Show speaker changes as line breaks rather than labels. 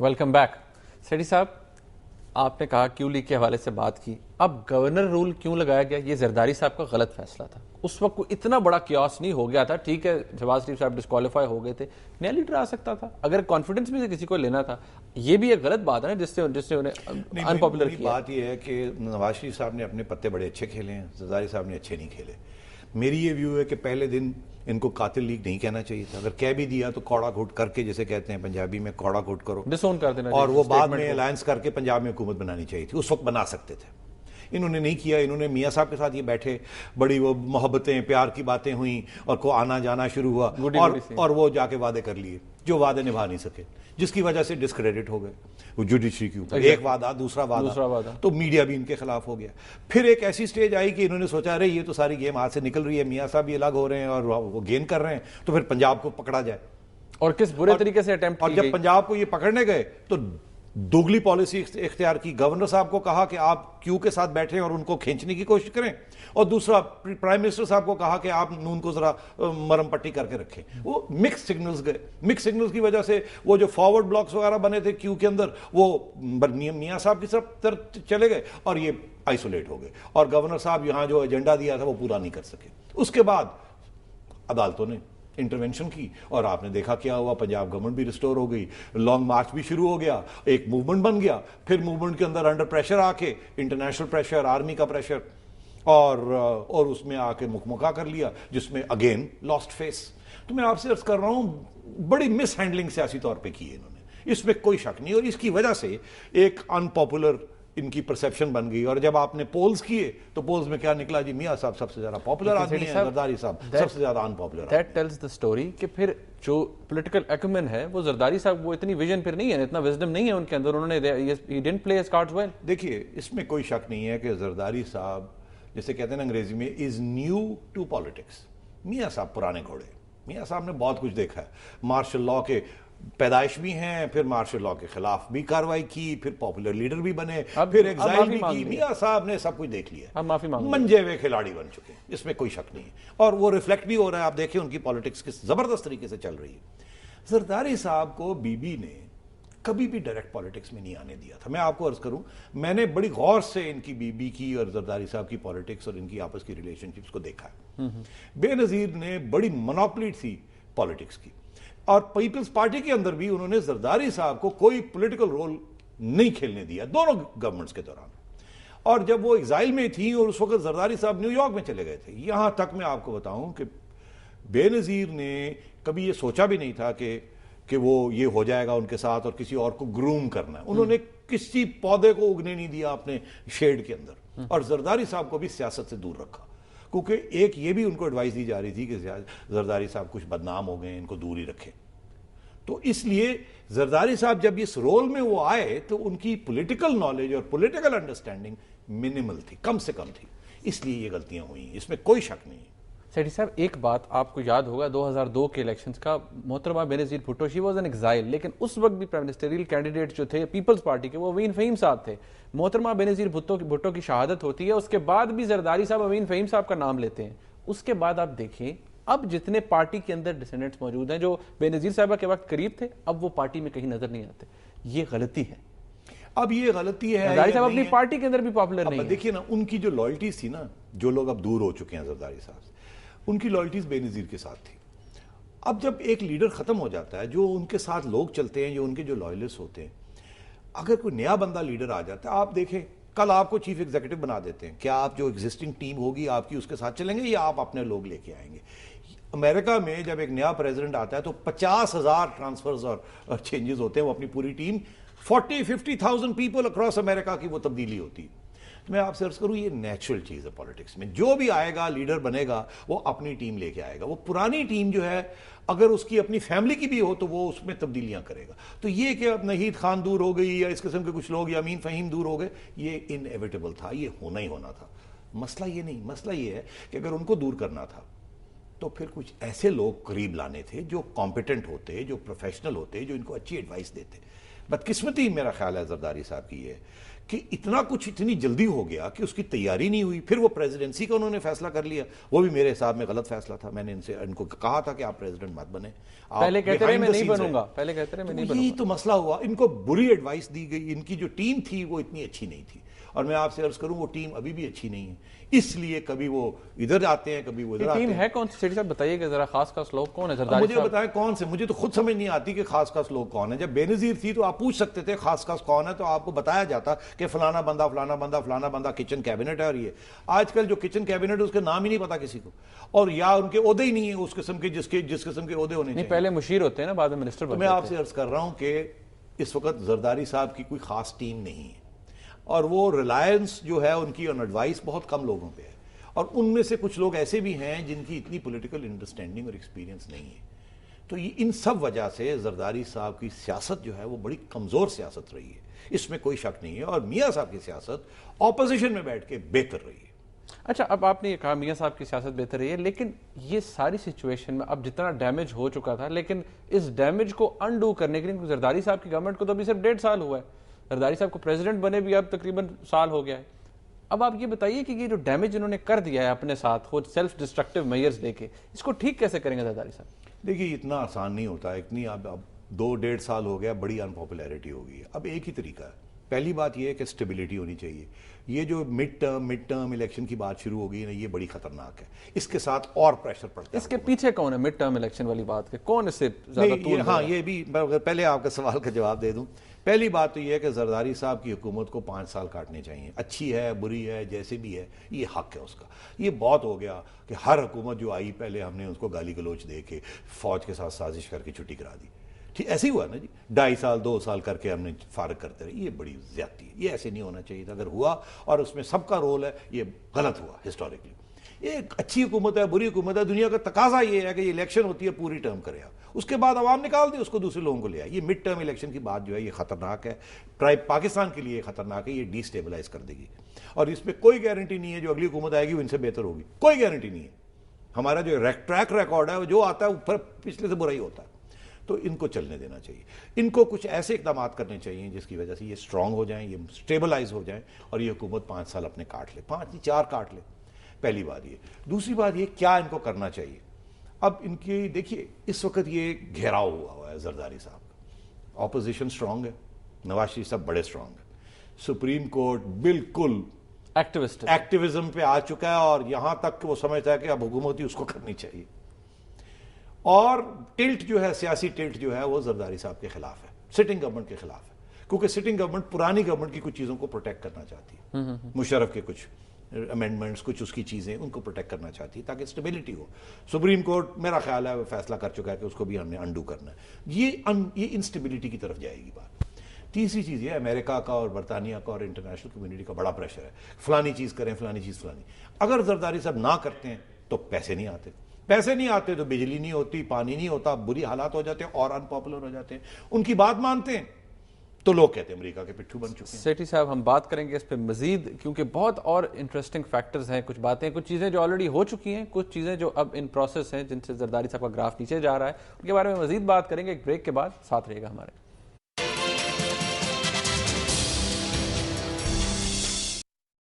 Welcome back. सेठी साहब, आपने कहा क्यू लीग के हवाले से बात की, अब गवर्नर रूल क्यों लगाया गया? ये जरदारी साहब का गलत फैसला था। उस वक्त को इतना बड़ा क्यास नहीं हो गया था। ठीक है, शहबाज शरीफ साहब डिस्क्वालीफाई हो गए थे, नया लीडर आ सकता था अगर कॉन्फिडेंस में से किसी को लेना था। ये भी एक गलत बात है ना, जिससे जिससे उन्हें अनपॉपुलर किया।
बात यह है कि नवाज शरीफ साहब ने अपने पत्ते बड़े अच्छे खेले हैं, जरदारी साहब ने अच्छे नहीं खेले। मेरी ये व्यू है कि पहले दिन इनको कातिल लीग नहीं कहना चाहिए था। अगर कह भी दिया तो कौड़ा घुट करके, जैसे कहते हैं पंजाबी में, कौड़ा घुट करो,
डिसोन कर देना,
और वो बाद में अलायंस करके पंजाब में हुकूमत बनानी चाहिए थी। उस वक्त बना सकते थे, इन्होंने नहीं किया। इन्होंने मियाँ साहब के साथ ये बैठे, बड़ी वो मोहब्बतें प्यार की बातें हुई और को आना जाना शुरू हुआ, और वो जाके वादे कर लिए जो वादे निभा नहीं सके, जिसकी वजह से डिस्क्रेडिट हो गए वो जुडिशरी के ऊपर। एक वादा दूसरा वादा, तो मीडिया भी इनके खिलाफ हो गया। फिर एक ऐसी स्टेज आई कि इन्होंने सोचा अरे ये तो सारी गेम हाथ से निकल रही है, मियाँ साहब भी अलग हो रहे हैं और वो गेन कर रहे हैं, तो फिर पंजाब को पकड़ा जाए।
और किस बुरे तरीके से अटेम्प्ट
और जब पंजाब को ये पकड़ने गए तो दोगली पॉलिसी इख्तियार की। गवर्नर साहब को कहा कि आप क्यू के साथ बैठें और उनको खींचने की कोशिश करें, और दूसरा प्राइम मिनिस्टर साहब को कहा कि आप नून को जरा मरम पट्टी करके रखें। वो मिक्स सिग्नल्स गए। मिक्स सिग्नल्स की वजह से वो जो फॉरवर्ड ब्लॉक्स वगैरह बने थे क्यू के अंदर, वो मियाँ साहब की तरफ चले गए और ये आइसोलेट हो गए, और गवर्नर साहब यहाँ जो एजेंडा दिया था वो पूरा नहीं कर सके। उसके बाद अदालतों ने इंटरवेंशन की और आपने देखा क्या हुआ। पंजाब गवर्नमेंट भी रिस्टोर हो गई, लॉन्ग मार्च भी शुरू हो गया, एक मूवमेंट बन गया। फिर मूवमेंट के अंदर अंडर प्रेशर आके, इंटरनेशनल प्रेशर, आर्मी का प्रेशर, और उसमें आके मुकमुका कर लिया, जिसमें अगेन लॉस्ट फेस। तो मैं आपसे अर्ज कर रहा हूं, बड़ी मिस हैंडलिंग सियासी तौर पर की है इन्होंने, इसमें कोई शक नहीं। और इसकी वजह से एक अनपॉपुलर इनकी परसेप्शन बन गई। और जब आपने पोल्स किए तो पोल्स में क्या निकला जी, मियाँ साहब सबसे ज्यादा पॉपुलर आदमी है, जरदारी साहब सबसे ज्यादा unpopular.
That tells the story कि फिर जो पॉलिटिकल एक्यूमेन है वो जरदारी साहब, वो इतनी विजन फिर नहीं है, इतना विजडम नहीं है उनके अंदर। उन्होंने he didn't play his cards well.
देखिए, इसमें कोई शक नहीं है कि जरदारी साहब, जैसे कहते हैं ना अंग्रेजी में, इज न्यू टू पॉलिटिक्स। मियाँ साहब पुराने घोड़े, मियाँ साहब ने बहुत कुछ देखा है। मार्शल लॉ के पैदाइश भी हैं, फिर मार्शल लॉ के खिलाफ भी कार्रवाई की, फिर पॉपुलर लीडर भी बने, फिर एग्जाइल भी की। मियाँ साहब ने सब कुछ देख लिया,
माफी मांग,
मंजे हुए खिलाड़ी बन चुके हैं, इसमें कोई शक नहीं है। और वो रिफ्लेक्ट भी हो रहा है। आप देखिए उनकी पॉलिटिक्स किस जबरदस्त तरीके से चल रही है। जरदारी साहब को बीबी ने कभी भी डायरेक्ट पॉलिटिक्स में नहीं आने दिया था। मैं आपको अर्ज करूं, मैंने बड़ी गौर से इनकी बीबी की और जरदारी साहब की पॉलिटिक्स और इनकी आपस की रिलेशनशिप्स को देखा है। बेनजीर ने बड़ी मोनोपोली थी पॉलिटिक्स की, और पीपल्स पार्टी के अंदर भी उन्होंने जरदारी साहब को कोई पॉलिटिकल रोल नहीं खेलने दिया दोनों गवर्नमेंट्स के दौरान। और जब वो एग्जाइल में थी और उस वक्त जरदारी साहब न्यूयॉर्क में चले गए थे, यहां तक मैं आपको बताऊं कि बेनजीर ने कभी ये सोचा भी नहीं था कि वो ये हो जाएगा उनके साथ और किसी और को ग्रूम करना है। उन्होंने किसी पौधे को उगने नहीं दिया अपने शेड के अंदर, और जरदारी साहब को भी सियासत से दूर रखा, क्योंकि एक ये भी उनको एडवाइस दी जा रही थी कि जरदारी साहब कुछ बदनाम हो गए, इनको दूर ही रखें। तो इसलिए जरदारी साहब जब इस रोल में वो आए तो उनकी पॉलिटिकल नॉलेज और पॉलिटिकल अंडरस्टैंडिंग मिनिमल थी, कम से कम थी, इसलिए ये गलतियां हुई, इसमें कोई शक नहीं।
सेठी साहब, एक बात आपको याद होगा 2002 के इलेक्शंस का, मोहतरमा Benazir Bhutto, she was an exile, लेकिन उस वक्त भी प्राइम मिनिस्टरियल कैंडिडेट जो थे पीपल्स पार्टी के, वो अवीन फहीम साहब थे। मोहतरमा बेनजीर भुट्टो की शहादत होती है, उसके बाद भी जरदारी साहब अवीन फहीम साहब का नाम लेते हैं। उसके बाद आप देखें, अब जितने पार्टी के अंदर डिसेंडेंट्स मौजूद हैं जो बेनजीर साहब के वक्त करीब थे, अब वो पार्टी में कहीं नजर नहीं आते। ये गलती है।
अब ये गलती है,
जरदारी साहब अपनी पार्टी के अंदर भी पॉपुलर नहीं है।
देखिए ना, उनकी जो लॉयल्टीज थी ना, जो लोग अब दूर हो चुके हैं जरदारी साहब से, उनकी लॉयल्टीज बेनजीर के साथ थी। अब जब एक लीडर खत्म हो जाता है, जो उनके साथ लोग चलते हैं, जो उनके जो लॉयलिस्ट होते हैं, अगर कोई नया बंदा लीडर आ जाता है, आप देखें कल आपको चीफ एग्जीक्यूटिव बना देते हैं, क्या आप जो एग्जिस्टिंग टीम होगी आपकी उसके साथ चलेंगे या आप अपने लोग लेके आएंगे? अमेरिका में जब एक नया प्रेसिडेंट आता है तो 50,000 ट्रांसफर्स और चेंजेस होते हैं, वो अपनी पूरी टीम 40-50,000 पीपल अक्रॉस अमेरिका की वो तब्दीली होती है। तो मैं आपसे अर्ज करूं, ये नेचुरल चीज है पॉलिटिक्स में। जो भी आएगा लीडर बनेगा वो अपनी टीम लेके आएगा। वो पुरानी टीम जो है, अगर उसकी अपनी फैमिली की भी हो तो वो उसमें तब्दीलियां करेगा। तो ये कि अब नहीद खान दूर हो गई या इस किस्म के कुछ लोग या अमीन फहीम दूर हो गए, ये इनएविटेबल था, ये होना ही होना था। मसला ये नहीं, मसला ये है कि अगर उनको दूर करना था तो फिर कुछ ऐसे लोग करीब लाने थे जो कॉम्पिटेंट होते, जो प्रोफेशनल होते, जो इनको अच्छी एडवाइस देते। बदकिस्मती मेरा ख्याल है जरदारी साहब की है कि इतना कुछ इतनी जल्दी हो गया कि उसकी तैयारी नहीं हुई। फिर वो प्रेसिडेंसी का उन्होंने फैसला कर लिया, वो भी मेरे हिसाब में गलत फैसला था। मैंने इनको कहा था कि आप प्रेसिडेंट मत बने,
पहले कहते रहे मैं नहीं बनूंगा, पहले कहते रहे मैं नहीं बनूंगा।
यही तो मसला हुआ, इनको बुरी एडवाइस दी गई। इनकी जो टीम थी वो इतनी अच्छी नहीं थी, और मैं आपसे अर्ज करूं वो टीम अभी भी अच्छी नहीं है, इसलिए कभी वो इधर आते हैं, कभी वो इधर आते हैं।
टीम है कौन सी सेठी साहब, बताइएगा जरा, खास खास लोग कौन है जरदारी
मुझे बताएं कौन से, मुझे तो खुद समझ नहीं आती कि खास खास लोग कौन है। जब बेनजीर थी तो आप पूछ सकते थे खास खास कौन है, तो आपको बताया जाता कि फलाना बंदा फलाना बंदा फलाना बंदा किचन कैबिनेट है। और ये आजकल जो किचन कैबिनेट है उसके नाम ही नहीं पता किसी को, और या उनके ओहदे ही नहीं है उस किस्म के जिस किस्म के ओहदे होने चाहिए।
पहले मुशीर होते हैं ना, बाद में मिनिस्टर बनते हैं।
मैं आपसे अर्ज कर रहा हूं कि इस वक्त जरदारी साहब की कोई खास टीम नहीं है, और वो रिलायंस जो है उनकी ऑन एडवाइस बहुत कम लोगों पे है, और उनमें से कुछ लोग ऐसे भी हैं जिनकी इतनी पॉलिटिकल अंडरस्टैंडिंग और एक्सपीरियंस नहीं है। तो ये इन सब वजह से जरदारी साहब की सियासत जो है वो बड़ी कमजोर सियासत रही है, इसमें कोई शक नहीं है। और मियां साहब की सियासत ऑपोजिशन में बैठ के बेहतर रही है।
अच्छा, अब आपने ये कहा मियां साहब की सियासत बेहतर रही है, लेकिन ये सारी सिचुएशन में अब जितना डैमेज हो चुका था, लेकिन इस डैमेज को अनडू करने के लिए जरदारी साहब की गवर्नमेंट को तो अभी सिर्फ 1.5 साल हुआ है, जरदारी साहब को प्रेसिडेंट बने भी अब तकरीबन साल हो गया है। अब आप ये बताइए कि ये जो डैमेज इन्होंने कर दिया है अपने साथ, वो सेल्फ डिस्ट्रक्टिव मेजर्स लेके, इसको ठीक कैसे करेंगे जरदारी साहब?
देखिए, इतना आसान नहीं होता है। इतनी अब 2-1.5 साल हो गया, बड़ी अनपॉपुलैरिटी हो गई है। अब एक ही तरीका है, पहली बात यह है कि स्टेबिलिटी होनी चाहिए। ये जो मिड टर्म इलेक्शन की बात शुरू हो गई है ना, ये बड़ी खतरनाक है। इसके साथ और प्रेशर पड़ता है।
इसके पीछे कौन है मिड टर्म इलेक्शन वाली बात के, कौन इससे ज्यादा तूल?
हाँ, ये भी मैं अगर पहले आपके सवाल का जवाब दे दूं, पहली बात तो ये है कि जरदारी साहब की हुकूमत को 5 साल काटने चाहिए। अच्छी है, बुरी है, जैसे भी है, ये हक है उसका। ये बहुत हो गया कि हर हुकूमत जो आई पहले हमने उसको गाली गलोच दे के फौज के साथ साजिश करके छुट्टी करा दी। ठीक ऐसे ही हुआ ना जी, 2.5 साल 2 साल करके हमने फारग करते रहे। ये बड़ी ज्यादती है, ये ऐसे नहीं होना चाहिए था। अगर हुआ और उसमें सबका रोल है, ये गलत हुआ हिस्टोरिकली। ये अच्छी हुकूमत है, बुरी हुकूमत है, दुनिया का तकाजा ये है कि ये इलेक्शन होती है पूरी टर्म करे, उसके बाद अवाम निकाल दे उसको, दूसरे लोगों को ले आए। ये मिड टर्म इलेक्शन की बात जो है ये खतरनाक है, पाकिस्तान के लिए खतरनाक है। ये डिस्टेबलाइज कर देगी, और इसमें कोई गारंटी नहीं है जो अगली हुकूमत आएगी वो इनसे बेहतर होगी, कोई गारंटी नहीं है। हमारा जो ट्रैक रिकॉर्ड है जो आता है ऊपर पिछले से बुरा ही होता है। तो इनको चलने देना चाहिए। इनको कुछ ऐसे इकदाम करने चाहिए जिसकी वजह से ये स्ट्रांग हो जाएं, ये स्टेबलाइज हो जाएं, और ये हुकूमत 5 साल अपने काट ले, 5 नहीं 4 काट ले। पहली बात ये। दूसरी बात ये, क्या इनको करना चाहिए? अब इनकी देखिए, इस वक्त ये घेराव हुआ है जरदारी साहब का। ऑपोजिशन स्ट्रांग है, नवाज शरीफ साहब बड़े स्ट्रांग है, सुप्रीम कोर्ट बिल्कुल एक्टिविज्म पे आ चुका है, और यहां तक कि वो समझता है कि अब हुकूमत ही उसको करनी चाहिए। और टिल्ट जो है, सियासी टिल्ट जो है, वो जरदारी साहब के खिलाफ है, सिटिंग गवर्नमेंट के खिलाफ है, क्योंकि सिटिंग गवर्नमेंट पुरानी गवर्नमेंट की कुछ चीजों को प्रोटेक्ट करना चाहती है। मुशर्रफ के कुछ अमेंडमेंट्स, कुछ उसकी चीजें, उनको प्रोटेक्ट करना चाहती है ताकि स्टेबिलिटी हो। सुप्रीम कोर्ट मेरा ख्याल है फैसला कर चुका है कि उसको भी हमने अंडू करना है। ये इंस्टेबिलिटी की तरफ जाएगी बात। तीसरी चीज ये, अमेरिका का और बरतानिया का और इंटरनेशनल कम्युनिटी का बड़ा प्रेशर है, फलानी चीज करें, फलानी चीज फलानी। अगर जरदारी साहब ना करते हैं तो पैसे नहीं आते, पैसे नहीं आते तो बिजली नहीं होती, पानी नहीं होता, बुरी हालात हो जाते हैं और अनपॉपुलर हो जाते हैं। उनकी बात मानते हैं तो लोग कहते हैं अमेरिका के पिट्ठू बन चुके हैं।
सेठी साहब, हम बात करेंगे इस पे मजीद, क्योंकि बहुत और इंटरेस्टिंग फैक्टर्स हैं, कुछ बातें, कुछ चीज़ें जो ऑलरेडी हो चुकी हैं, कुछ चीज़ें जो अब इन प्रोसेस हैं जिनसे जरदारी साहब का ग्राफ नीचे जा रहा है, उनके बारे में मजीद बात करेंगे एक ब्रेक के बाद। साथ रहेगा हमारे।